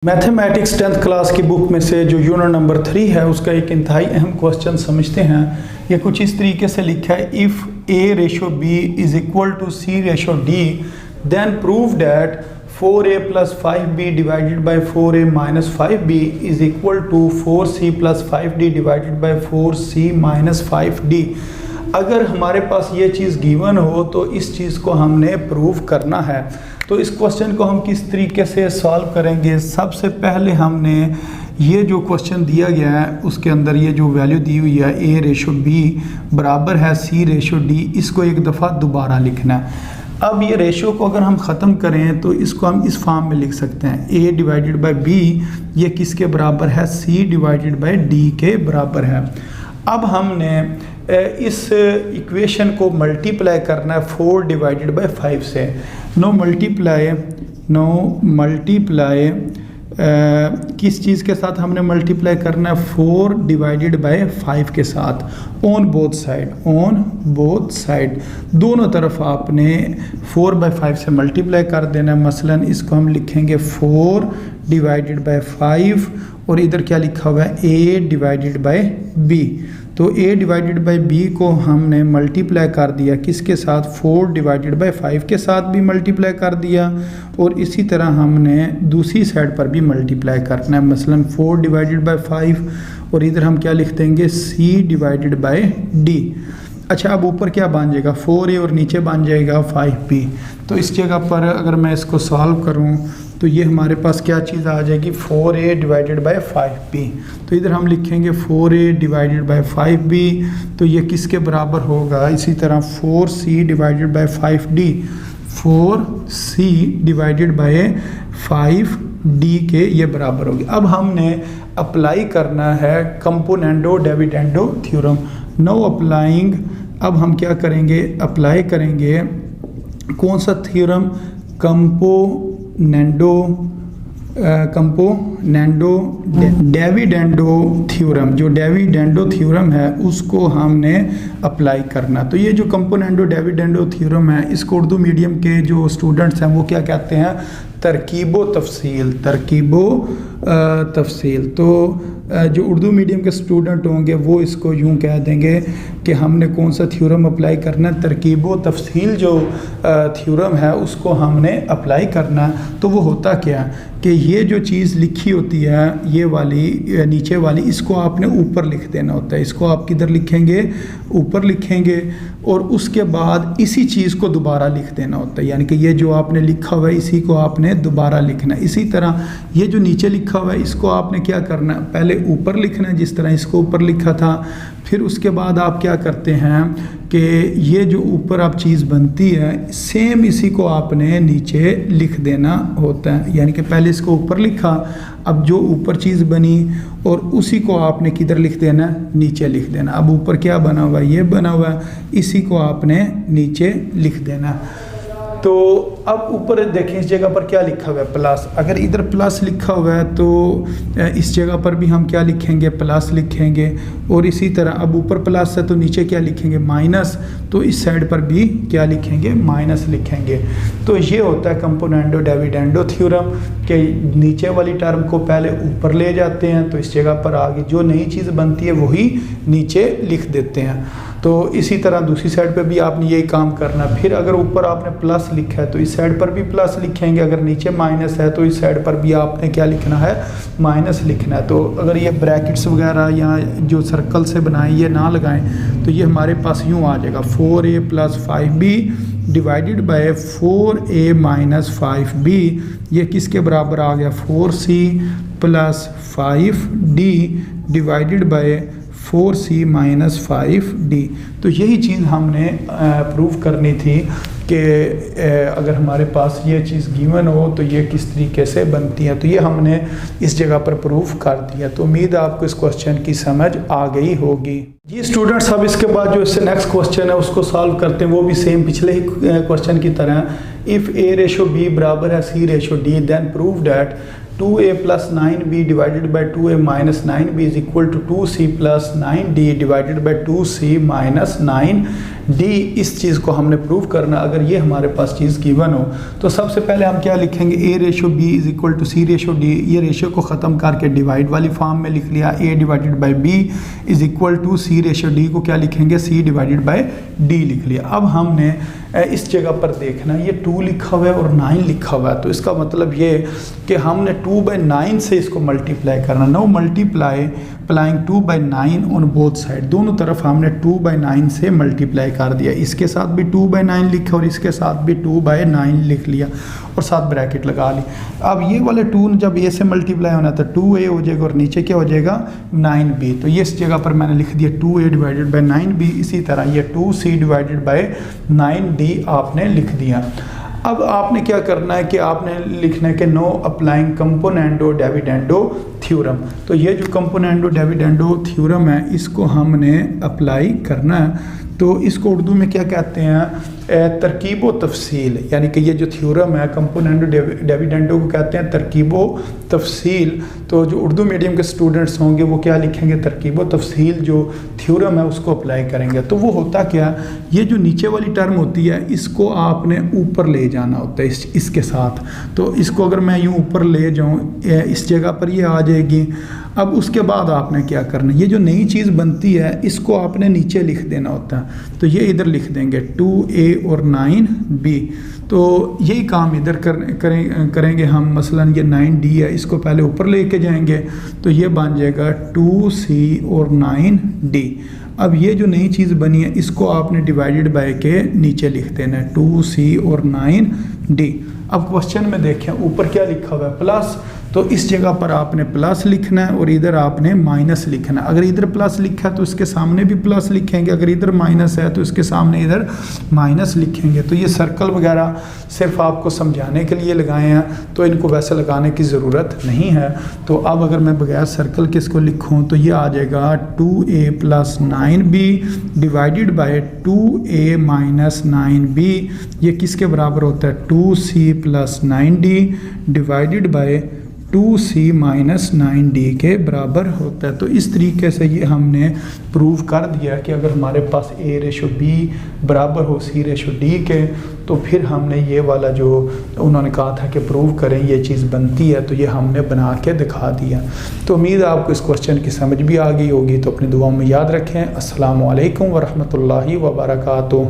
Mathematics 10th class की book में से जो यूनिट नंबर 3 है उसका एक इंतहाई अहम क्वेश्चन समझते हैं। ये कुछ इस तरीके से लिखा है, if a ratio b is equal to c ratio d then prove that 4a plus 5b divided by 4a minus 5b is equal to 4c plus 5d divided by 4c minus 5d। अगर हमारे पास ये चीज़ given हो तो इस चीज़ को हमने prove करना है। तो इस क्वेश्चन को हम किस तरीके से सॉल्व करेंगे। सबसे पहले हमने ये जो क्वेश्चन दिया गया है उसके अंदर ये जो वैल्यू दी हुई है a रेशो b बराबर है c रेशो d, इसको एक दफ़ा दोबारा लिखना है। अब ये रेशो को अगर हम ख़त्म करें तो इसको हम इस फॉर्म में लिख सकते हैं, a डिवाइडेड बाई b ये किसके बराबर है, c डिवाइडेड बाई d के बराबर है। अब हमने इस इक्वेशन को मल्टीप्लाई करना है 4 डिवाइडेड बाई 5 से। नो मल्टीप्लाई किस चीज़ के साथ हमने मल्टीप्लाई करना है, 4 डिवाइडेड बाई 5 के साथ। ऑन बोथ साइड दोनों तरफ आपने 4 बाई 5 से मल्टीप्लाई कर देना है। मसलन इसको हम लिखेंगे 4 डिवाइडेड बाई 5 और इधर क्या लिखा हुआ है, a डिवाइडेड बाई b। तो a डिवाइडेड बाई b को हमने मल्टीप्लाई कर दिया किसके साथ, 4 डिवाइडेड बाई 5 के साथ भी मल्टीप्लाई कर दिया और इसी तरह हमने दूसरी साइड पर भी मल्टीप्लाई करना है। मसलन 4 डिवाइडेड बाई 5 और इधर हम क्या लिख देंगे, c डिवाइडेड बाई d। अच्छा, अब ऊपर क्या बन जाएगा, 4a और नीचे बन जाएगा 5b। तो इस जगह पर अगर मैं इसको सॉल्व करूं तो ये हमारे पास क्या चीज़ आ जाएगी, 4a डिवाइडेड बाई 5b। तो इधर हम लिखेंगे 4a डिवाइडेड बाई 5b, तो ये किसके बराबर होगा, इसी तरह 4c divided by 5d 4c divided by 5d के ये बराबर होगी। अब हमने अप्लाई करना है componendo dividendo theorem. No applying, अब हम क्या करेंगे, अप्लाई करेंगे कौन सा थ्योरम, कंपोनेंडो डिविडेंडो थ्योरम। जो डिविडेंडो थ्योरम है उसको हमने अप्लाई करना। तो ये जो कंपोनेंडो डिविडेंडो थ्योरम है इसको उर्दू मीडियम के जो स्टूडेंट्स हैं वो क्या कहते हैं, तरकीबो तफसील। तो जो उर्दू मीडियम के स्टूडेंट होंगे वो इसको यूं कह देंगे कि हमने कौन सा थ्योरम अप्लाई करना है, तरकीबो तफसील जो थ्योरम है उसको हमने अप्लाई करना है। तो वो होता क्या कि ये जो चीज़ लिखी होती है ये वाली नीचे वाली, इसको आपने ऊपर लिख देना होता है। इसको आप किधर लिखेंगे, ऊपर लिखेंगे और उसके बाद इसी चीज़ को दोबारा लिख देना होता है। यानी कि ये जो आपने लिखा हुआ है इसी को आपने दोबारा लिखना है। इसी तरह ये जो नीचे लिखा हुआ है इसको आपने क्या करना है, पहले ऊपर लिखना है जिस तरह इसको ऊपर लिखा था। फिर उसके बाद आप क्या करते हैं कि ये जो ऊपर आप चीज़ बनती है सेम इसी को आपने नीचे लिख देना होता है। यानी कि पहले इसको ऊपर लिखा, अब जो ऊपर चीज़ बनी और उसी को आपने किधर लिख देना, नीचे लिख देना। अब ऊपर क्या बना हुआ है, ये बना हुआ है, इसी को आपने नीचे लिख देना। तो अब ऊपर देखें इस जगह पर क्या लिखा हुआ है, प्लस। अगर इधर प्लस लिखा हुआ है तो इस जगह पर भी हम क्या लिखेंगे, प्लस लिखेंगे। और इसी तरह अब ऊपर प्लस है तो नीचे क्या लिखेंगे, माइनस। तो इस साइड पर भी क्या लिखेंगे, माइनस लिखेंगे। तो ये होता है कंपोनेंडो डिविडेंडो थ्योरम के नीचे वाली टर्म को पहले ऊपर ले जाते हैं तो इस जगह पर आगे जो नई चीज़ बनती है वही नीचे लिख देते हैं। तो इसी तरह दूसरी साइड पे भी आपने यही काम करना। फिर अगर ऊपर आपने प्लस लिखा है तो इस साइड पर भी प्लस लिखेंगे, अगर नीचे माइनस है तो इस साइड पर भी आपने क्या लिखना है, माइनस लिखना है। तो अगर ये ब्रैकेट्स वगैरह या जो सर्कल से बनाएं ये ना लगाएं तो ये हमारे पास यूँ आ जाएगा 4a plus 5b divided by 4a minus 5b। ये किसके बराबर आ गया, 4c plus 5d divided by 4c minus 5d। तो यही चीज़ हमने प्रूव करनी थी कि अगर हमारे पास ये चीज़ गिवन हो तो ये किस तरीके से बनती है। तो ये हमने इस जगह पर प्रूव कर दिया। तो उम्मीद है आपको इस क्वेश्चन की समझ आ गई होगी। जी स्टूडेंट्स, अब इसके बाद जो इससे नेक्स्ट क्वेश्चन है उसको सॉल्व करते हैं। वो भी सेम पिछले ही क्वेश्चन की तरह, इफ़ a रेशो b बराबर है c ratio d then prove that 2a plus 9b divided by 2a minus 9b is equal to 2c plus 9d divided by 2c minus 9d। D, इस चीज़ को हमने prove करना। अगर ये हमारे पास चीज़ गिवन हो तो सबसे पहले हम क्या लिखेंगे, A ratio B is equal to C ratio D. ये रेशो को ख़त्म करके डिवाइड वाली फॉर्म में लिख लिया, A divided by B is equal to C ratio D को क्या लिखेंगे, सी डिवाइडेड बाई डी लिख लिया। अब हमने इस जगह पर देखना, ये 2 लिखा हुआ है और 9 लिखा हुआ है, तो इसका मतलब ये कि हमने 2/9 से इसको मल्टीप्लाई करना। No multiplying 2/9 on both side, दोनों तरफ हमने 2/9 से मल्टीप्लाई कर दिया। इसके साथ भी 2/9 लिखा और इसके साथ भी 2/9 लिख लिया और साथ ब्रैकेट लगा ली। अब ये वाले 2 जब ए से मल्टीप्लाई होना तो 2a हो जाएगा और नीचे क्या हो जाएगा 9b। तो ये इस जगह पर मैंने लिख दिया 2a डिवाइडेड बाई 9b। इसी तरह ये 2c डिवाइडेड बाई 9d आपने लिख दिया। अब आपने क्या करना है कि आपने लिखना है कि no applying componendo dividendo theorem. तो ये जो कंपोनेंडो डिविडेंडो थ्योरम है इसको हमने अप्लाई करना है। तो इसको उर्दू में क्या कहते हैं, तरकीब व तफसील, यानी कि ये जो थ्योरम है कंपोनेंडो डिविडेंडो को कहते हैं तरकीब व तफसील। तो जो उर्दू मीडियम के स्टूडेंट्स होंगे वो क्या लिखेंगे, तरकीब व तफसील जो थ्योरम है उसको अप्लाई करेंगे। तो वो होता क्या, ये जो नीचे वाली टर्म होती है इसको आपने ऊपर ले जाना होता है इसके साथ। तो इसको अगर मैं यूँ ऊपर ले जाऊँ इस जगह पर ये आ जाएगी। अब उसके बाद आपने क्या करना, ये जो नई चीज़ बनती है इसको आपने नीचे लिख देना होता है। तो ये इधर लिख देंगे 2a और 9b। तो यही काम इधर करेंगे हम। मसलन ये 9d है, इसको पहले ऊपर लेके जाएंगे तो ये बन जाएगा 2c और 9d। अब ये जो नई चीज़ बनी है इसको आपने डिवाइडेड बाय के नीचे लिख देना है 2c और 9d। अब क्वेश्चन में देखें ऊपर क्या लिखा हुआ है, प्लस। तो इस जगह पर आपने प्लस लिखना है और इधर आपने माइनस लिखना है। अगर इधर प्लस लिखा है तो इसके सामने भी प्लस लिखेंगे, अगर इधर माइनस है तो इसके सामने इधर माइनस लिखेंगे। तो ये सर्कल वगैरह सिर्फ आपको समझाने के लिए लगाए हैं, तो इनको वैसे लगाने की ज़रूरत नहीं है। तो अब अगर मैं बगैर सर्कल के इसको लिखूँ तो ये आ जाएगा 2a + 9b divided by 2a - 9b। ये किसके बराबर होता है, 2c + 9d divided by 2c - 9d के बराबर होता है। तो इस तरीके से ये हमने प्रूव कर दिया कि अगर हमारे पास a रेशो b बराबर हो c रेशो d के, तो फिर हमने ये वाला जो उन्होंने कहा था कि प्रूव करें ये चीज़ बनती है, तो ये हमने बना के दिखा दिया। तो उम्मीद है आपको इस क्वेश्चन की समझ भी आ गई होगी। तो अपनी दुआओं में याद रखें। अस्सलामु अलैकुम वरहमतुल्लाहि वबरकातुहू।